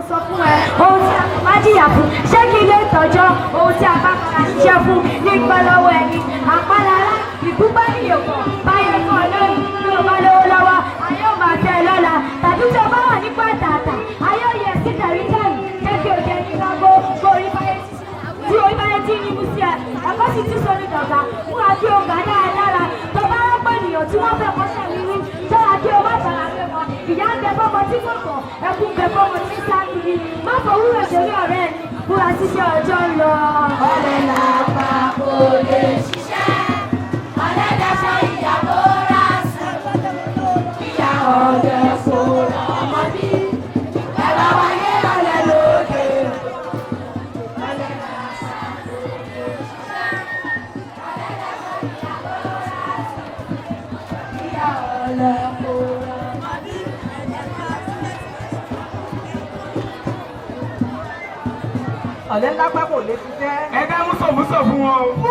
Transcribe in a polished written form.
sọ fún ẹ ohun tí a bá jìyà fún ṣé kí ilé ìtọ́jọ́ ohun tí a bá padà ṣiṣẹ́ fún nígbà lọ́wọ́ ẹni àpálára ìgbúgbá nìyẹ̀kọ̀ báyẹ̀ kan lóyún ní o bá lówó lọ́wọ́ ayé ò máa tẹ̀ lọ́la tàbí tí o bá wà ní pàtàkì ayé ò yẹ sí tẹ̀rítẹ̀rì jẹ́ kí o jẹ́ ní lágbo kó orí báyé tí ní mú sí ẹ ẹ̀kọ́ sì ti sọ ní dọ̀gba fún àti ògbà dáadáa tó bá rọ́pọ̀ ènìyàn tí wọ́n fẹ́ kọ́ṣẹ́ rírí ṣọ́ra kí o má tọ̀ra pé wọn ìyá ń bẹ fọ́mọ tí kò kọ̀ ẹkún bẹ fọ́mọ tí sáàkiri má fowó rẹ̀ sórí ọ̀rẹ́ ẹni fúra ṣíṣe ọjọ́ ń lọ. ọ̀lẹ làpá kò lè ṣiṣẹ́ ọ̀lẹ daṣọ ìyàwó rà sí ìyá ọ̀lẹ kò lọ́mọ bí ẹ̀rọ wáyé ọ̀lẹ lóde ọ̀lẹ làṣà kò lè ṣiṣẹ́ ọ̀lẹ daṣọ ìyàwó rà sí ìyá ọ̀lẹ kò lọ́mọ bí. ọ̀lẹ lápá kò lè ṣiṣẹ́. ẹ dá músòmúsò fún wọn o.